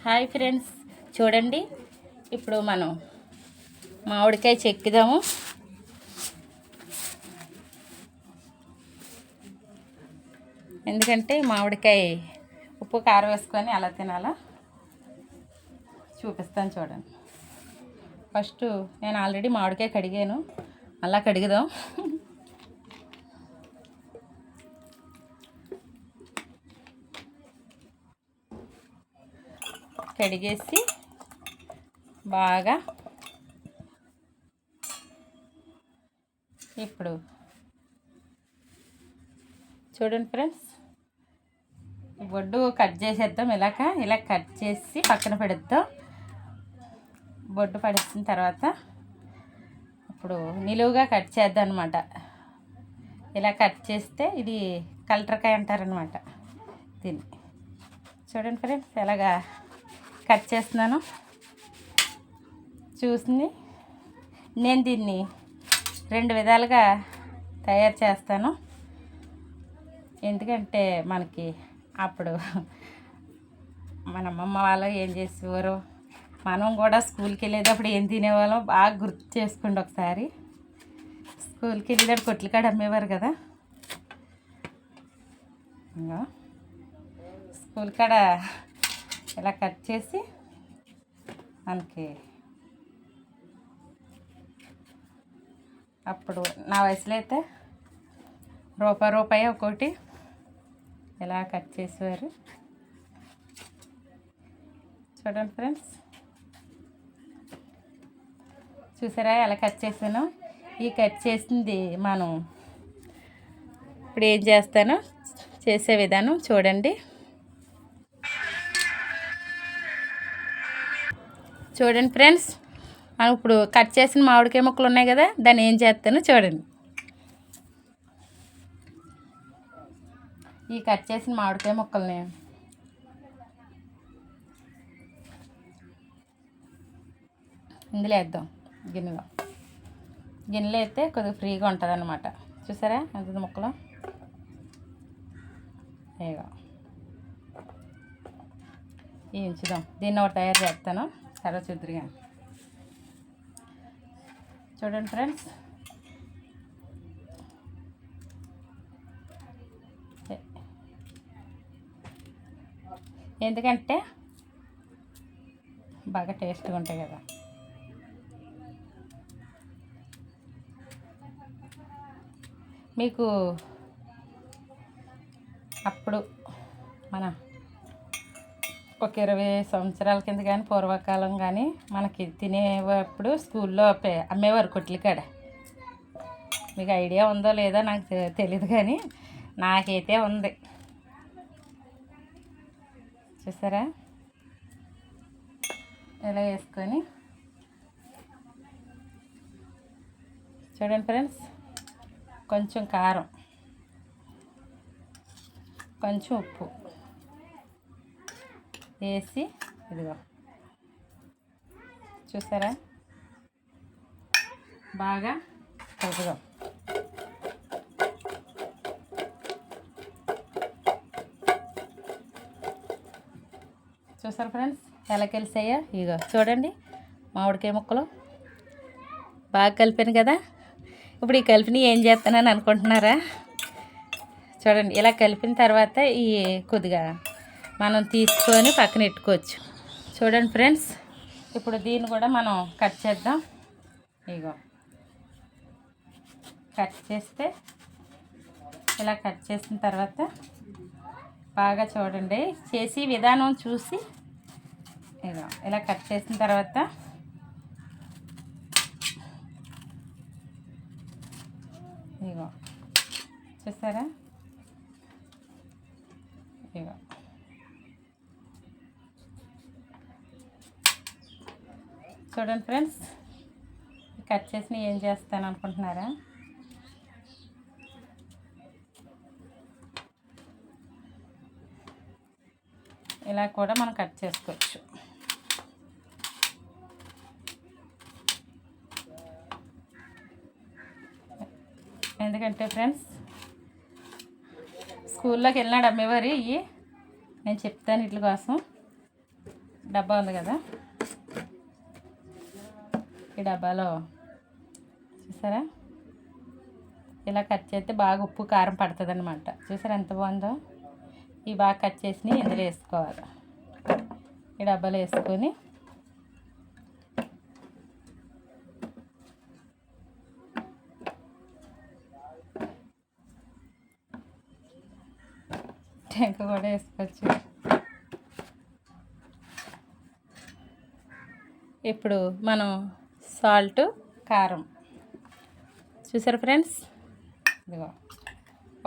Hi friends, చూడండి ఇప్పుడు మనం మామిడికాయ చెక్కుదాము. ఎందుకంటే మామిడికాయ ఉప్పు కారం వేసుకొని అలా తినాలా చూపిస్తాను చూడండి. ఫస్ట్ నేను ఆల్రెడీ మామిడికాయ కడిగాను, అలా కడుగుదాం. కడిగేసి బాగా ఇప్పుడు చూడండి ఫ్రెండ్స్, బొడ్డు కట్ చేసేద్దాం. ఇలా కట్ చేసి పక్కన పెడతాం. బొడ్డు పడేసిన తర్వాత ఇప్పుడు నిలువుగా కట్ చేద్దాం అనమాట. ఇలా కట్ చేస్తే ఇది కలటరకాయ అంటారనమాట. దీన్ని చూడండి ఫ్రెండ్స్, ఎలాగా కట్ చేస్తున్నాను చూసింది. నేను దీన్ని 2 విధాలుగా తయారు చేస్తాను. ఎందుకంటే మనకి అప్పుడు మన అమ్మమ్మ వాళ్ళు ఏం చేసేవారు, మనం కూడా స్కూల్కి వెళ్ళేటప్పుడు ఏం తినేవాళ్ళం బాగా గుర్తు చేసుకోండి ఒకసారి. స్కూల్కి వెళ్ళేటప్పుడు కొట్ల కాడ అమ్మేవారు కదా. స్కూల్ కాడ ఇలా కట్ చేసి మనకి అప్పుడు నా వయసులో అయితే రూపాయి ఒక్కోటి ఇలా కట్ చేసేవారు. చూడండి ఫ్రెండ్స్, చూసారా ఎలా కట్ చేసాను. ఈ కట్ చేసింది మనం ఇప్పుడు ఏం చేస్తానో చేసే విధానం చూడండి. చూడండి ఫ్రెండ్స్, మనం ఇప్పుడు కట్ చేసిన మామిడికాయ ముక్కలు ఉన్నాయి కదా, దాన్ని ఏం చేస్తానో చూడండి. ఈ కట్ చేసిన మామిడికాయ ముక్కల్ని ఇందులో వేద్దాం. గిన్నెలో అయితే కొద్దిగా ఫ్రీగా ఉంటుంది అన్నమాట. చూసారా ఎంత ముక్కలు ఏగా ఉంచుదాం. దీన్ని ఒకటి తయారు చేస్తాను, తర్వాత చూద్దురుగా. చూడండి ఫ్రెండ్స్, ఎందుకంటే బాగా టేస్ట్గా ఉంటాయి కదా. మీకు అప్పుడు మన ఒక 20 సంవత్సరాల కింద కానీ పూర్వకాలం కానీ మనకి తినేటప్పుడు స్కూల్లో అమ్మేవారు కొట్ల కాడ. మీకు ఐడియా ఉందో లేదో నాకు తెలియదు, కానీ నాకైతే ఉంది. చూసారా ఇలా వేసుకొని చూడండి ఫ్రెండ్స్, కొంచెం కారం, కొంచెం ఉప్పు వేసి ఇదిగో చూసారా బాగా కలుపుదాం. చూసారు ఫ్రెండ్స్ ఎలా కలిసాయో. ఇగో చూడండి మామిడికాయ ముక్కలు బాగా కలిపాను కదా. ఇప్పుడు ఈ కలిపిని ఏం చేస్తానని అనుకుంటున్నారా? చూడండి, ఇలా కలిపిన తర్వాత ఈ కొద్దిగా మనం తీసుకొని పక్కన పెట్టుకోవచ్చు. చూడండి ఫ్రెండ్స్, ఇప్పుడు దీన్ని కూడా మనం కట్ చేద్దాం. ఇగో కట్ చేస్తే ఇలా కట్ చేసిన తర్వాత బాగా చూడండి, చేసి విధానం చూసి ఇగో ఇలా కట్ చేసిన తర్వాత ఇగో చూసారా ఇగో చూడండి ఫ్రెండ్స్, కట్ చేసిన ఏం చేస్తాను అనుకుంటున్నారా? ఇలా కూడా మనం కట్ చేసుకోవచ్చు. ఎందుకంటే ఫ్రెండ్స్ స్కూల్లోకి వెళ్ళినాడు అమ్మేవారు ఇవి. నేను చెప్తాను వీటి కోసం. డబ్బా ఉంది కదా, ఈ డబ్బాలో చూసారా ఇలా కట్ చేస్తే బాగా ఉప్పు కారం పడుతుంది అనమాట. చూసారా ఎంత బాగుందో. ఇవి బాగా కట్ చేసి ఇందులో వేసుకోవాలి. ఈ డబ్బాలో వేసుకొని టెంక కూడా వేసుకోవచ్చు. ఇప్పుడు మనం సాల్ట్, కారం చూసారు ఫ్రెండ్స్, ఇదిగో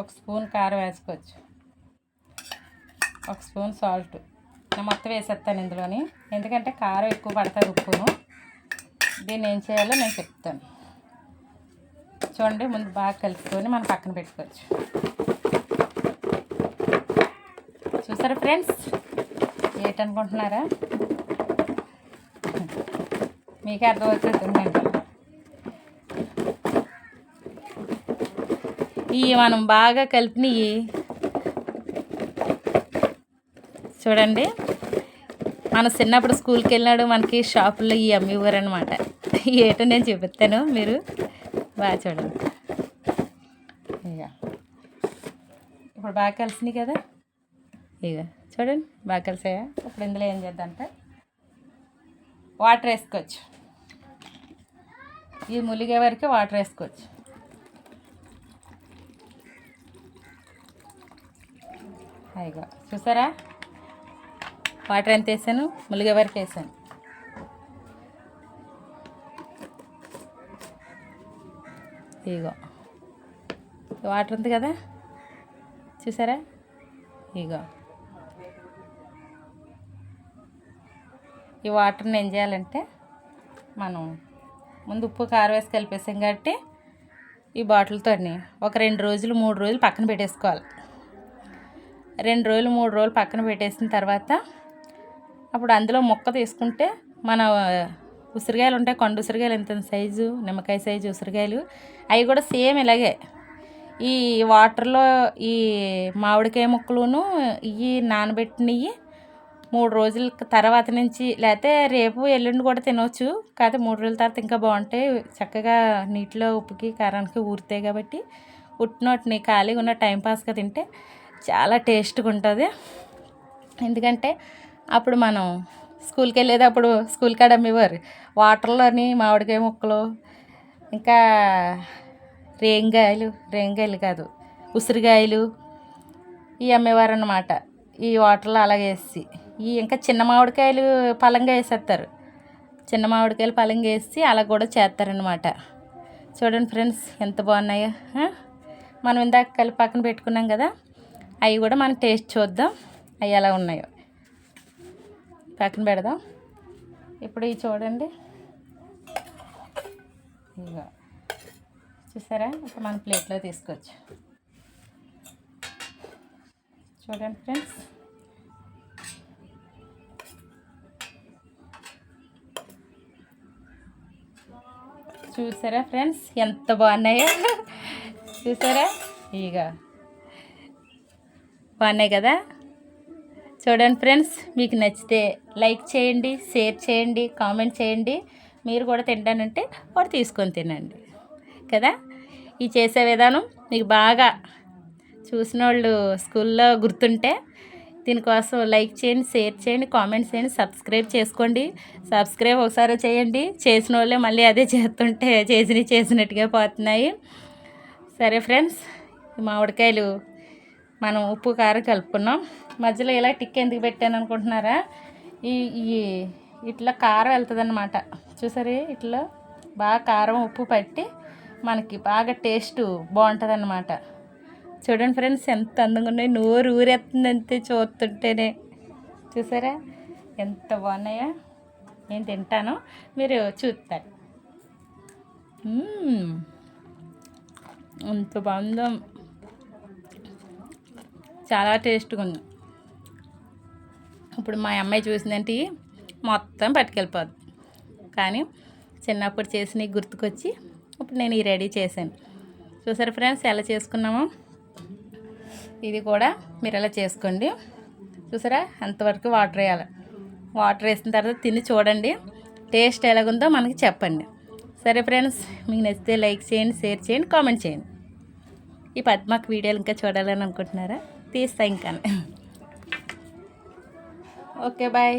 1 స్పూన్ కారం వేసుకోవచ్చు, 1 స్పూన్ సాల్ట్. నేను మొత్తం వేసేస్తాను ఇందులోని, ఎందుకంటే కారం ఎక్కువ పడుతుంది ఉప్పును. దీన్ని ఏం చేయాలో నేను చెప్తాను చూడండి. ముందు బాగా కలుపుకొని మనం పక్కన పెట్టుకోవచ్చు. చూసారా ఫ్రెండ్స్, ఏంటనుకుంటున్నారా? మీకే అర్థమవుతుందండి. ఇవి మనం బాగా కలిపినవి చూడండి. మన చిన్నప్పుడు స్కూల్కి వెళ్ళినాడు మనకి షాపుల్లో ఇవి అమ్మేవారు అనమాట. ఏటో నేను చూపిస్తాను, మీరు బాగా చూడండి. ఇక ఇప్పుడు బాగా కలిసినాయి కదా, ఇక చూడండి బాగా కలిసాయా. ఇప్పుడు ఇందులో ఏం చేద్దామంటే వాటర్ వేసుకోవచ్చు. ఇది ములిగే వరకు వాటర్ వేసుకోవచ్చు. ఇక చూసారా వాటర్ ఎంత వేసాను, ములిగే వరకు వేసాను. ఇగో వాటర్ ఉంది కదా, చూసారా. ఇగో ఈ వాటర్ని ఏం చేయాలంటే మనం ముందు ఉప్పు కారం వేసి కలిపేసాం కాబట్టి ఈ బాటిల్తో ఒక 2 రోజులు 3 రోజులు పక్కన పెట్టేసుకోవాలి. 2 రోజులు 3 రోజులు పక్కన పెట్టేసిన తర్వాత అప్పుడు అందులో ముక్క తీసుకుంటే మన ఉసిరికాయలు ఉంటాయి, కొండ ఉసిరికాయలు ఎంత సైజు, నిమ్మకాయ సైజు ఉసిరికాయలు, అవి కూడా సేమ్ ఇలాగే ఈ వాటర్లో ఈ మామిడికాయ ముక్కలును ఇవి నానబెట్టినవి 3 రోజుల తర్వాత నుంచి, లేకపోతే రేపు ఎల్లుండి కూడా తినవచ్చు. కాకపోతే 3 రోజుల తర్వాత ఇంకా బాగుంటాయి. చక్కగా నీటిలో ఉప్పుకి కారానికి ఊరుతాయి కాబట్టి ఉట్టినోటిని ఖాళీగా ఉన్న టైంపాస్గా తింటే చాలా టేస్ట్గా ఉంటుంది. ఎందుకంటే అప్పుడు మనం స్కూల్కి వెళ్ళేటప్పుడు స్కూల్ కాడ అమ్మేవారు వాటర్లోని మామిడికాయ ముక్కలు, ఇంకా రేంగాయలు కాదు ఉసిరికాయలు ఇవి అమ్మేవారు అన్నమాట. ఈ వాటర్లో అలాగే వేసి ఈ ఇంకా చిన్న మామిడికాయలు పలంగా వేసేస్తారు. చిన్న మామిడికాయలు పలంగా వేసి అలా కూడా చేస్తారనమాట. చూడండి ఫ్రెండ్స్ ఎంత బాగున్నాయో. మనం ఇందాక కలిపి పక్కన పెట్టుకున్నాం కదా, అవి కూడా మనం టేస్ట్ చూద్దాం అవి ఎలా ఉన్నాయో. పక్కన పెడదాం. ఇప్పుడు ఇవి చూడండి, ఇక చూసారా. ఇప్పుడు మనం ప్లేట్లో తీసుకోవచ్చు. చూడండి ఫ్రెండ్స్, చూసారా ఫ్రెండ్స్ ఎంత బాగున్నాయో. చూసారా, ఇక బాగున్నాయి కదా. చూడండి ఫ్రెండ్స్, మీకు నచ్చితే లైక్ చేయండి, షేర్ చేయండి, కామెంట్ చేయండి. మీరు కూడా తింటానంటే వాడు తీసుకొని తినండి కదా. ఈ చేసే విధానం మీకు బాగా చూసిన వాళ్ళు స్కూల్లో గుర్తుంటే దీనికోసం లైక్ చేయండి, షేర్ చేయండి, కామెంట్ చేయండి, సబ్స్క్రైబ్ చేసుకోండి. సబ్స్క్రైబ్ ఒకసారి చేయండి, చేసిన వాళ్ళే మళ్ళీ అదే చేస్తుంటే చేసినట్టుగా పోతున్నాయి. సరే ఫ్రెండ్స్, ఈ మామిడికాయలు మనం ఉప్పు కారం కలుపుకున్నాం. మధ్యలో ఇలా టిక్ ఎందుకు పెట్టాను అనుకుంటున్నారా? ఈ ఇట్లా కారం వెళ్తుంది అన్నమాట. చూసారే, ఇట్లా బాగా కారం ఉప్పు పట్టి మనకి బాగా టేస్ట్ బాగుంటుంది అన్నమాట. చూడండి ఫ్రెండ్స్ ఎంత అందంగా ఉన్నాయి, నోరు ఊరేస్తుంది అంతే చూస్తుంటేనే. చూసారా ఎంత బాగున్నాయో. నేను తింటాను, మీరు చూస్తారు. ఎంత బాగుందో, చాలా టేస్ట్గా ఉంది. ఇప్పుడు మా అమ్మాయి చూసిందంటే మొత్తం పట్టుకెళ్ళిపోద్ది. కానీ చిన్నప్పుడు చేసినవి గుర్తుకొచ్చి ఇప్పుడు నేను ఈ రెడీ చేశాను. చూసారా ఫ్రెండ్స్ ఎలా చేసుకున్నామో. ఇది కూడా మీరు ఎలా చేసుకోండి. చూసారా అంతవరకు వాటర్ వేయాలి. వాటర్ వేసిన తర్వాత తిని చూడండి, టేస్ట్ ఎలాగుందో మనకి చెప్పండి. సరే ఫ్రెండ్స్, మీకు నచ్చితే లైక్ చేయండి, షేర్ చేయండి, కామెంట్ చేయండి. ఈ పద్మకు వీడియోలు ఇంకా చూడాలని అనుకుంటున్నారా? తీస్తా ఇంకా. Okay bye.